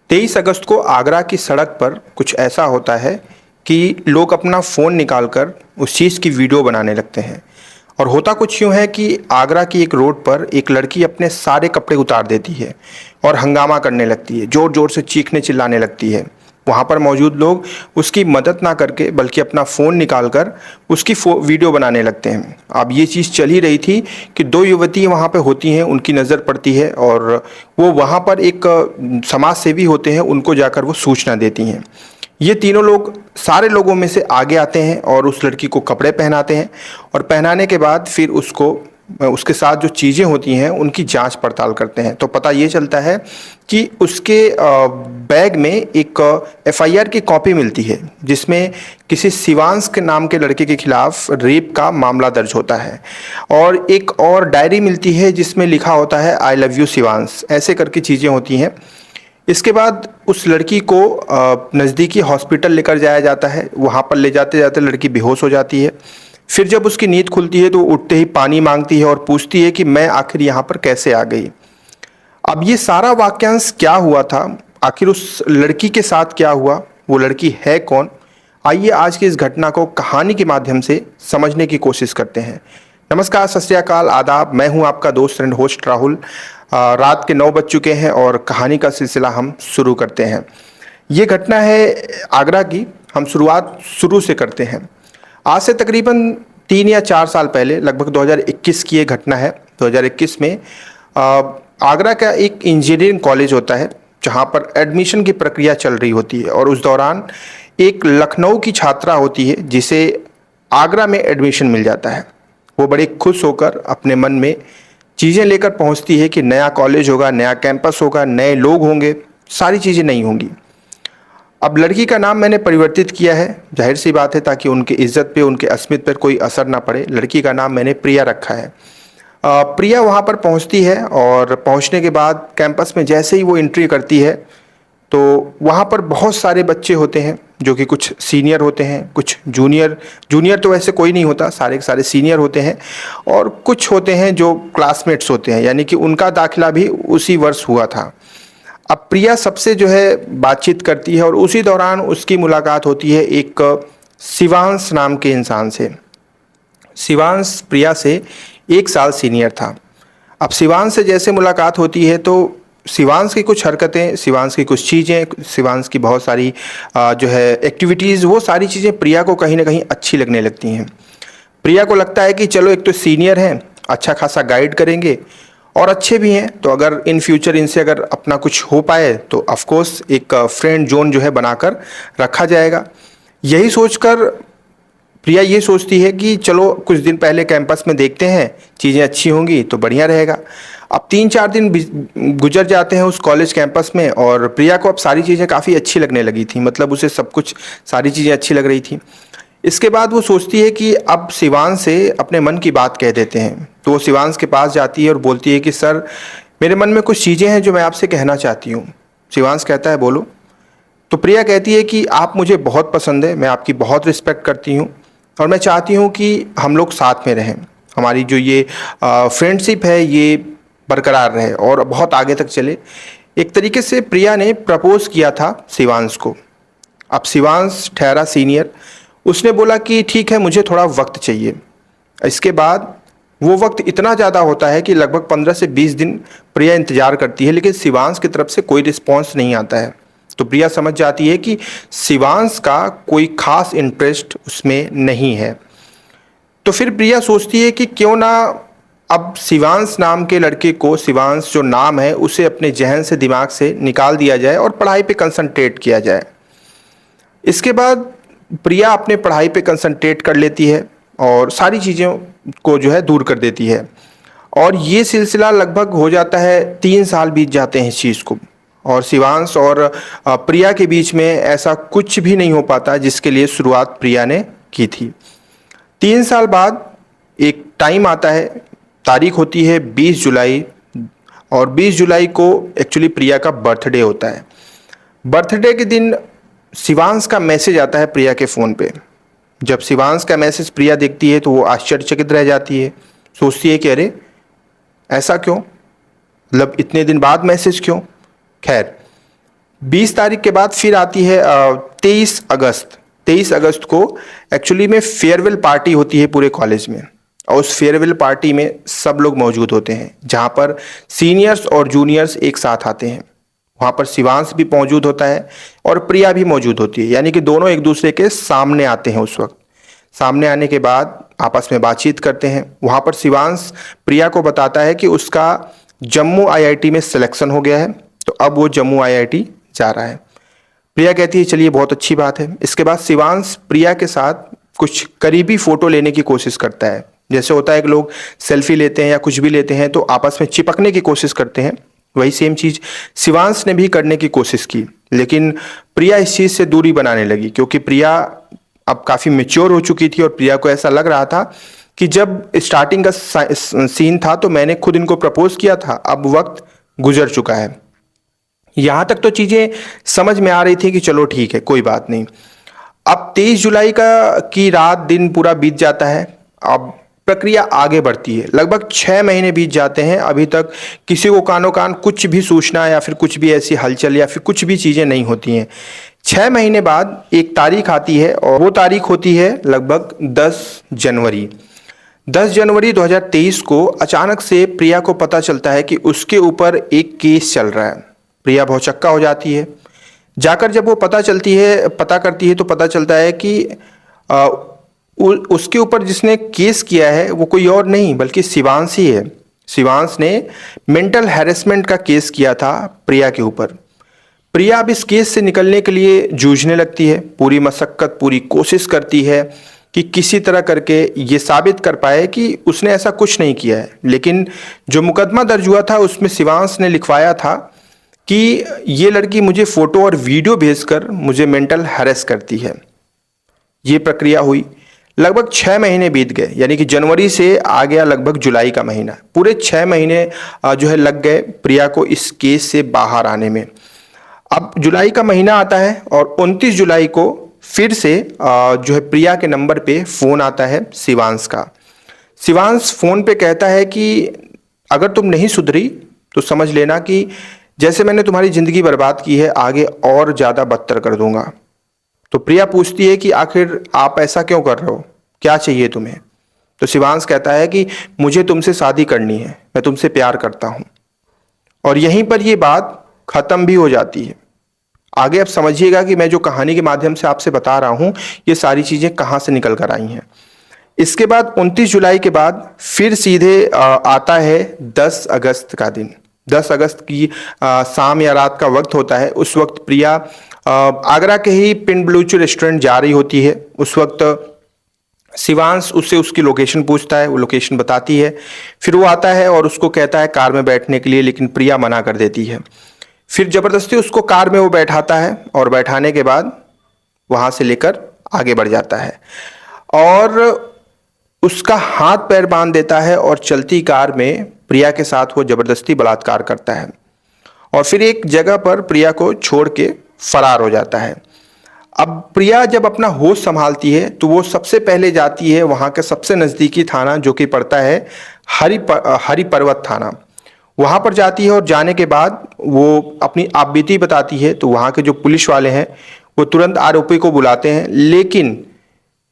23 अगस्त को आगरा की सड़क पर कुछ ऐसा होता है कि लोग अपना फ़ोन निकालकर उस चीज़ की वीडियो बनाने लगते हैं। और होता कुछ यूँ है कि आगरा की एक रोड पर एक लड़की अपने सारे कपड़े उतार देती है और हंगामा करने लगती है, ज़ोर ज़ोर से चीखने चिल्लाने लगती है। वहाँ पर मौजूद लोग उसकी मदद ना करके बल्कि अपना फ़ोन निकाल कर उसकी वीडियो बनाने लगते हैं। अब ये चीज़ चल ही रही थी कि दो युवती वहाँ पे होती हैं, उनकी नज़र पड़ती है और वो वहाँ पर एक समाज सेवी होते हैं, उनको जाकर वो सूचना देती हैं। ये तीनों लोग सारे लोगों में से आगे आते हैं और उस लड़की को कपड़े पहनाते हैं और पहनाने के बाद फिर उसको उसके साथ जो चीज़ें होती हैं उनकी जांच पड़ताल करते हैं। तो पता ये चलता है कि उसके बैग में एक एफआईआर की कॉपी मिलती है जिसमें किसी शिवांश के नाम के लड़के के खिलाफ रेप का मामला दर्ज होता है और एक और डायरी मिलती है जिसमें लिखा होता है आई लव यू शिवांश, ऐसे करके चीज़ें होती हैं। इसके बाद उस लड़की को नज़दीकी हॉस्पिटल लेकर जाया जाता है। वहाँ पर ले जाते जाते लड़की बेहोश हो जाती है। फिर जब उसकी नींद खुलती है तो उठते ही पानी मांगती है और पूछती है कि मैं आखिर यहाँ पर कैसे आ गई। अब ये सारा वाक्यांश क्या हुआ था, आखिर उस लड़की के साथ क्या हुआ, वो लड़की है कौन, आइए आज की इस घटना को कहानी के माध्यम से समझने की कोशिश करते हैं। नमस्कार, सत श्री अकाल, आदाब। मैं हूं आपका दोस्त एंड होस्ट राहुल। रात के 9 बज चुके हैं और कहानी का सिलसिला हम शुरू करते हैं। ये घटना है आगरा की। हम शुरुआत शुरू से करते हैं। आज से तकरीबन 3 या 4 साल पहले, लगभग 2021 की ये घटना है। 2021 में आगरा का एक इंजीनियरिंग कॉलेज होता है जहाँ पर एडमिशन की प्रक्रिया चल रही होती है और उस दौरान एक लखनऊ की छात्रा होती है जिसे आगरा में एडमिशन मिल जाता है। वो बड़े खुश होकर अपने मन में चीज़ें लेकर पहुंचती है कि नया कॉलेज होगा, नया कैंपस होगा, नए लोग होंगे, सारी चीज़ें नई होंगी। अब लड़की का नाम मैंने परिवर्तित किया है, जाहिर सी बात है, ताकि उनकी इज्जत पे, उनके अस्मित पर कोई असर ना पड़े। लड़की का नाम मैंने प्रिया रखा है। प्रिया वहाँ पर पहुँचती है और पहुँचने के बाद कैंपस में जैसे ही वो एंट्री करती है तो वहाँ पर बहुत सारे बच्चे होते हैं जो कि कुछ सीनियर होते हैं, कुछ जूनियर। जूनियर तो वैसे कोई नहीं होता, सारे के सारे सीनियर होते हैं और कुछ होते हैं जो क्लासमेट्स होते हैं, यानी कि उनका दाखिला भी उसी वर्ष हुआ था। अब प्रिया सबसे जो है बातचीत करती है और उसी दौरान उसकी मुलाकात होती है एक शिवांश नाम के इंसान से। शिवांश प्रिया से 1 साल सीनियर था। अब शिवांश से जैसे मुलाकात होती है तो शिवांश की कुछ हरकतें, शिवांश की कुछ चीज़ें, शिवांश की बहुत सारी जो है एक्टिविटीज़, वो सारी चीज़ें प्रिया को कहीं ना कहीं अच्छी लगने लगती हैं। प्रिया को लगता है कि चलो, एक तो सीनियर हैं, अच्छा खासा गाइड करेंगे और अच्छे भी हैं, तो अगर इन फ्यूचर इनसे अगर अपना कुछ हो पाए तो ऑफ कोर्स एक फ्रेंड जोन जो है बनाकर रखा जाएगा। यही सोचकर प्रिया ये सोचती है कि चलो कुछ दिन पहले कैंपस में देखते हैं, चीज़ें अच्छी होंगी तो बढ़िया रहेगा। अब 3-4 दिन गुजर जाते हैं उस कॉलेज कैंपस में और प्रिया को अब सारी चीज़ें काफ़ी अच्छी लगने लगी थी, मतलब उसे सब कुछ, सारी चीज़ें अच्छी लग रही थी। इसके बाद वो सोचती है कि अब शिवांश से अपने मन की बात कह देते हैं। तो वो शिवांश के पास जाती है और बोलती है कि सर, मेरे मन में कुछ चीज़ें हैं जो मैं आपसे कहना चाहती हूँ। शिवांश कहता है बोलो। तो प्रिया कहती है कि आप मुझे बहुत पसंद है, मैं आपकी बहुत रिस्पेक्ट करती हूँ और मैं चाहती हूँ कि हम लोग साथ में रहें, हमारी जो ये फ्रेंडशिप है ये बरकरार रहे और बहुत आगे तक चले। एक तरीके से प्रिया ने प्रपोज किया था शिवांश को। अब शिवांश ठहरा सीनियर, उसने बोला कि ठीक है, मुझे थोड़ा वक्त चाहिए। इसके बाद वो वक्त इतना ज़्यादा होता है कि लगभग 15 से 20 दिन प्रिया इंतज़ार करती है, लेकिन शिवांश की तरफ से कोई रिस्पॉन्स नहीं आता है। तो प्रिया समझ जाती है कि शिवांश का कोई खास इंटरेस्ट उसमें नहीं है। तो फिर प्रिया सोचती है कि क्यों ना अब शिवांश नाम के लड़के को, शिवांश जो नाम है, उसे अपने जहन से, दिमाग से निकाल दिया जाए और पढ़ाई पे कंसंट्रेट किया जाए। इसके बाद प्रिया अपने पढ़ाई पे कंसंट्रेट कर लेती है और सारी चीज़ों को जो है दूर कर देती है। और ये सिलसिला लगभग हो जाता है, 3 साल बीत जाते हैं इस चीज़ को, और शिवांश और प्रिया के बीच में ऐसा कुछ भी नहीं हो पाता जिसके लिए शुरुआत प्रिया ने की थी। 3 साल बाद एक टाइम आता है, तारीख होती है 20 जुलाई, और 20 जुलाई को एक्चुअली प्रिया का बर्थडे होता है। बर्थडे के दिन शिवांश का मैसेज आता है प्रिया के फ़ोन पे। जब शिवांश का मैसेज प्रिया देखती है तो वो आश्चर्यचकित रह जाती है, सोचती है कि अरे ऐसा क्यों, मतलब इतने दिन बाद मैसेज क्यों। खैर, 20 तारीख के बाद फिर आती है 23 अगस्त। 23 अगस्त को एक्चुअली में फेयरवेल पार्टी होती है पूरे कॉलेज में, और उस फेयरवेल पार्टी में सब लोग मौजूद होते हैं, जहाँ पर सीनियर्स और जूनियर्स एक साथ आते हैं। वहाँ पर शिवांश भी मौजूद होता है और प्रिया भी मौजूद होती है, यानी कि दोनों एक दूसरे के सामने आते हैं। उस वक्त सामने आने के बाद आपस में बातचीत करते हैं। वहाँ पर शिवांश प्रिया को बताता है कि उसका जम्मू आईआईटी में सिलेक्शन हो गया है, तो अब वो जम्मू आईआईटी जा रहा है। प्रिया कहती है चलिए बहुत अच्छी बात है। इसके बाद शिवांश प्रिया के साथ कुछ करीबी फोटो लेने की कोशिश करता है। जैसे होता है कि लोग सेल्फी लेते हैं या कुछ भी लेते हैं तो आपस में चिपकने की कोशिश करते हैं, वही सेम चीज शिवांश ने भी करने की कोशिश की, लेकिन प्रिया इस चीज से दूरी बनाने लगी, क्योंकि प्रिया अब काफी मेच्योर हो चुकी थी और प्रिया को ऐसा लग रहा था कि जब स्टार्टिंग का सीन था तो मैंने खुद इनको प्रपोज किया था, अब वक्त गुजर चुका है। यहां तक तो चीजें समझ में आ रही थी कि चलो ठीक है कोई बात नहीं। अब 23 जुलाई की रात दिन पूरा बीत जाता है। अब प्रक्रिया आगे बढ़ती है, लगभग 6 महीने बीत जाते हैं। अभी तक किसी को कानो कान कुछ भी सूचना या फिर कुछ भी ऐसी हलचल या फिर कुछ भी चीजें नहीं होती हैं। 6 महीने बाद एक तारीख आती है और वो तारीख होती है लगभग 10 जनवरी। 10 जनवरी 2023 को अचानक से प्रिया को पता चलता है कि उसके ऊपर एक केस चल रहा है। प्रिया भौचक्का हो जाती है। जाकर जब वो पता करती है तो पता चलता है कि उसके ऊपर जिसने केस किया है वो कोई और नहीं बल्कि शिवांश ही है। शिवांश ने मेंटल हैरेसमेंट का केस किया था प्रिया के ऊपर। प्रिया अब इस केस से निकलने के लिए जूझने लगती है, पूरी मशक्कत पूरी कोशिश करती है कि किसी तरह करके ये साबित कर पाए कि उसने ऐसा कुछ नहीं किया है। लेकिन जो मुकदमा दर्ज हुआ था उसमें शिवांश ने लिखवाया था कि ये लड़की मुझे फोटो और वीडियो भेजकर मुझे मेंटल हैरेस करती है। ये प्रक्रिया हुई, लगभग 6 महीने बीत गए, यानी कि जनवरी से आ गया लगभग जुलाई का महीना। पूरे 6 महीने जो है लग गए प्रिया को इस केस से बाहर आने में। अब जुलाई का महीना आता है और 29 जुलाई को फिर से जो है प्रिया के नंबर पे फोन आता है शिवांश का। शिवांश फोन पे कहता है कि अगर तुम नहीं सुधरी तो समझ लेना कि जैसे मैंने तुम्हारी जिंदगी बर्बाद की है आगे और ज्यादा बदतर कर दूंगा। तो प्रिया पूछती है कि आखिर आप ऐसा क्यों कर रहे हो, क्या चाहिए तुम्हें? तो शिवांश कहता है कि मुझे तुमसे शादी करनी है, मैं तुमसे प्यार करता हूं। और यहीं पर ये बात खत्म भी हो जाती है। आगे अब समझिएगा कि मैं जो कहानी के माध्यम से आपसे बता रहा हूं ये सारी चीजें कहां से निकल कर आई हैं। इसके बाद 29 जुलाई के बाद फिर सीधे आता है 10 अगस्त का दिन। 10 अगस्त की शाम या रात का वक्त होता है। उस वक्त प्रिया आगरा के ही पिंड बलूचू रेस्टोरेंट जा रही होती है। उस वक्त शिवांश उससे उसकी लोकेशन पूछता है, वो लोकेशन बताती है। फिर वो आता है और उसको कहता है कार में बैठने के लिए, लेकिन प्रिया मना कर देती है। फिर जबरदस्ती उसको कार में वो बैठाता है और बैठाने के बाद वहां से लेकर आगे बढ़ जाता है और उसका हाथ पैर बांध देता है और चलती कार में प्रिया के साथ वो जबरदस्ती बलात्कार करता है और फिर एक जगह पर प्रिया को छोड़ के फरार हो जाता है। अब प्रिया जब अपना होश संभालती है तो वो सबसे पहले जाती है वहाँ के सबसे नज़दीकी थाना जो कि पड़ता है हरि पर्वत थाना। वहाँ पर जाती है और जाने के बाद वो अपनी आपबीती बताती है तो वहाँ के जो पुलिस वाले हैं वो तुरंत आरोपी को बुलाते हैं। लेकिन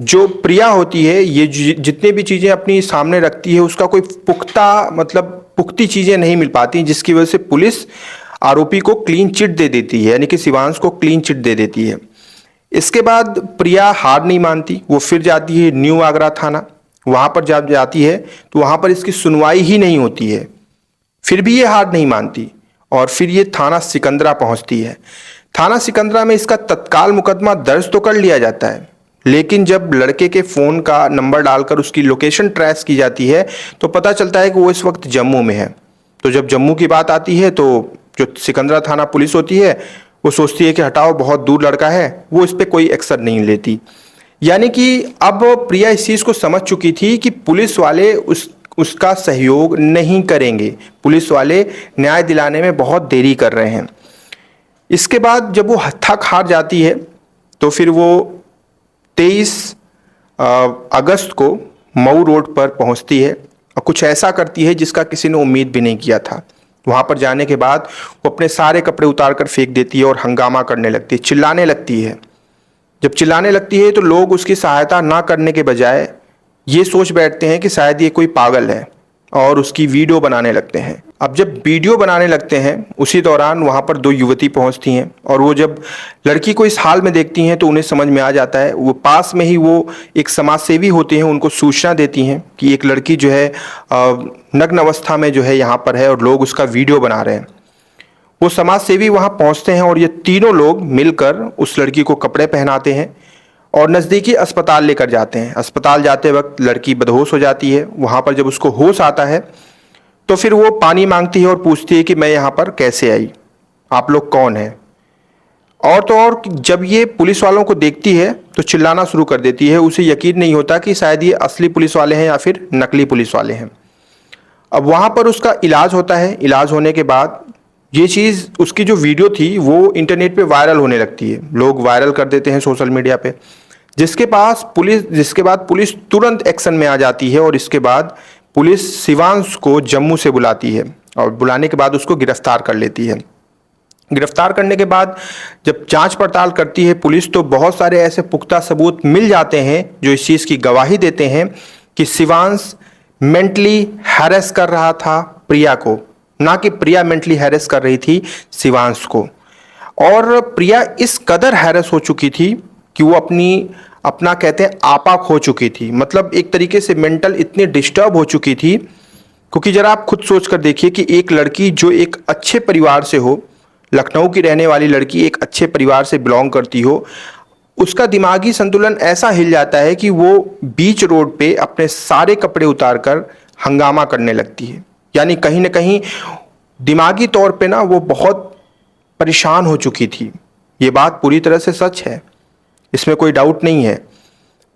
जो प्रिया होती है ये जितने भी चीज़ें अपनी सामने रखती है उसका कोई पुख्ती चीज़ें नहीं मिल पाती, जिसकी वजह से पुलिस आरोपी को क्लीन चिट दे देती है, यानी कि शिवांश को क्लीन चिट दे देती है। इसके बाद प्रिया हार नहीं मानती, वो फिर जाती है न्यू आगरा थाना। वहाँ पर जब जाती है तो वहाँ पर इसकी सुनवाई ही नहीं होती है, फिर भी ये हार नहीं मानती और फिर ये थाना सिकंदरा पहुँचती है। थाना सिकंदरा में इसका तत्काल मुकदमा दर्ज तो कर लिया जाता है, लेकिन जब लड़के के फ़ोन का नंबर डालकर उसकी लोकेशन ट्रेस की जाती है तो पता चलता है कि वो इस वक्त जम्मू में है। तो जब जम्मू की बात आती है तो जो सिकंदरा थाना पुलिस होती है वो सोचती है कि हटाओ बहुत दूर लड़का है, वो इस पर कोई एक्शन नहीं लेती। यानी कि अब प्रिया इस चीज़ को समझ चुकी थी कि पुलिस वाले उसका सहयोग नहीं करेंगे, पुलिस वाले न्याय दिलाने में बहुत देरी कर रहे हैं। इसके बाद जब वो थक हार जाती है तो फिर वो 23 अगस्त को मऊ रोड पर पहुंचती है और कुछ ऐसा करती है जिसका किसी ने उम्मीद भी नहीं किया था। वहाँ पर जाने के बाद वो अपने सारे कपड़े उतार कर फेंक देती है और हंगामा करने लगती है, चिल्लाने लगती है। जब चिल्लाने लगती है तो लोग उसकी सहायता ना करने के बजाय ये सोच बैठते हैं कि शायद ये कोई पागल है और उसकी वीडियो बनाने लगते हैं। अब जब वीडियो बनाने लगते हैं उसी दौरान वहाँ पर 2 युवती पहुँचती हैं और वो जब लड़की को इस हाल में देखती हैं तो उन्हें समझ में आ जाता है। वो पास में ही वो एक समाज सेवी होते हैं, उनको सूचना देती हैं कि एक लड़की जो है नग्न अवस्था में जो है यहाँ पर है और लोग उसका वीडियो बना रहे हैं। वो समाज सेवी वहाँ पहुँचते हैं और ये तीनों लोग मिलकर उस लड़की को कपड़े पहनाते हैं और नज़दीकी अस्पताल लेकर जाते हैं। अस्पताल जाते वक्त लड़की बदहोश हो जाती है। वहाँ पर जब उसको होश आता है तो फिर वो पानी मांगती है और पूछती है कि मैं यहाँ पर कैसे आई, आप लोग कौन हैं। और तो और जब ये पुलिस वालों को देखती है तो चिल्लाना शुरू कर देती है। उसे यकीन नहीं होता कि शायद ये असली पुलिस वाले हैं या फिर नकली पुलिस वाले हैं। अब वहाँ पर उसका इलाज होता है। इलाज होने के बाद ये चीज़, उसकी जो वीडियो थी वो इंटरनेट पे वायरल होने लगती है, लोग वायरल कर देते हैं सोशल मीडिया पे, जिसके बाद पुलिस तुरंत एक्शन में आ जाती है और इसके बाद पुलिस शिवांश को जम्मू से बुलाती है और बुलाने के बाद उसको गिरफ्तार कर लेती है। गिरफ्तार करने के बाद जब जांच पड़ताल करती है पुलिस तो बहुत सारे ऐसे पुख्ता सबूत मिल जाते हैं जो इस चीज़ की गवाही देते हैं कि शिवांश मेंटली हैरेस कर रहा था प्रिया को, ना कि प्रिया मेंटली हैरेस कर रही थी शिवांश को। और प्रिया इस कदर हैरेस हो चुकी थी कि वो अपना कहते हैं आपा खो चुकी थी। मतलब एक तरीके से मेंटल इतनी डिस्टर्ब हो चुकी थी, क्योंकि जरा आप खुद सोच कर देखिए कि एक लड़की जो एक अच्छे परिवार से हो, लखनऊ की रहने वाली लड़की एक अच्छे परिवार से बिलोंग करती हो, उसका दिमागी संतुलन ऐसा हिल जाता है कि वो बीच रोड पे अपने सारे कपड़े उतार कर हंगामा करने लगती है। यानी कहीं ना कहीं दिमागी तौर पे ना वो बहुत परेशान हो चुकी थी। ये बात पूरी तरह से सच है, इसमें कोई डाउट नहीं है।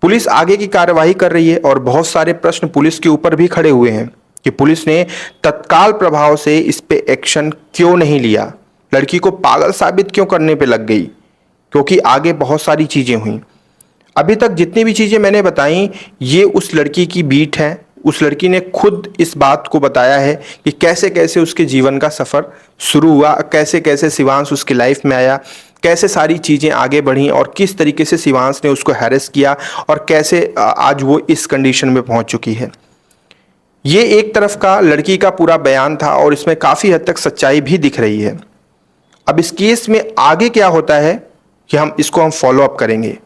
पुलिस आगे की कार्यवाही कर रही है और बहुत सारे प्रश्न पुलिस के ऊपर भी खड़े हुए हैं कि पुलिस ने तत्काल प्रभाव से इस पे एक्शन क्यों नहीं लिया, लड़की को पागल साबित क्यों करने पे लग गई, क्योंकि आगे बहुत सारी चीज़ें हुई। अभी तक जितनी भी चीज़ें मैंने बताई ये उस लड़की की बीट है। उस लड़की ने खुद इस बात को बताया है कि कैसे कैसे उसके जीवन का सफ़र शुरू हुआ, कैसे कैसे शिवांश उसकी लाइफ में आया, कैसे सारी चीज़ें आगे बढ़ी और किस तरीके से शिवांश ने उसको हैरेस किया और कैसे आज वो इस कंडीशन में पहुंच चुकी है। ये एक तरफ का लड़की का पूरा बयान था और इसमें काफ़ी हद तक सच्चाई भी दिख रही है। अब इस केस में आगे क्या होता है कि हम फॉलो अप करेंगे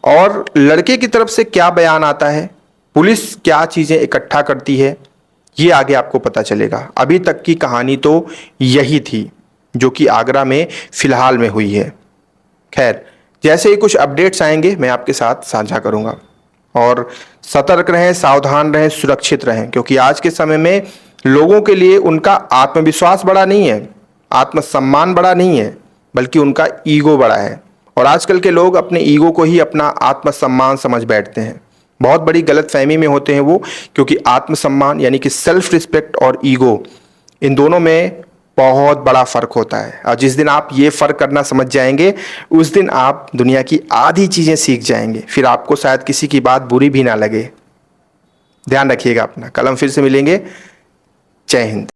और लड़के की तरफ से क्या बयान आता है, पुलिस क्या चीज़ें इकट्ठा करती है, ये आगे आपको पता चलेगा। अभी तक की कहानी तो यही थी जो कि आगरा में फ़िलहाल में हुई है। खैर, जैसे ही कुछ अपडेट्स आएंगे मैं आपके साथ साझा करूंगा। और सतर्क रहें, सावधान रहें, सुरक्षित रहें, क्योंकि आज के समय में लोगों के लिए उनका आत्मविश्वास बड़ा नहीं है, आत्मसम्मान बड़ा नहीं है, बल्कि उनका ईगो बड़ा है। और आजकल के लोग अपने ईगो को ही अपना आत्मसम्मान समझ बैठते हैं। बहुत बड़ी गलतफहमी में होते हैं वो, क्योंकि आत्मसम्मान यानी कि सेल्फ रिस्पेक्ट और ईगो, इन दोनों में बहुत बड़ा फ़र्क होता है। और जिस दिन आप ये फ़र्क करना समझ जाएंगे उस दिन आप दुनिया की आधी चीज़ें सीख जाएंगे। फिर आपको शायद किसी की बात बुरी भी ना लगे। ध्यान रखिएगा अपना। कल हम फिर से मिलेंगे। जय हिंद।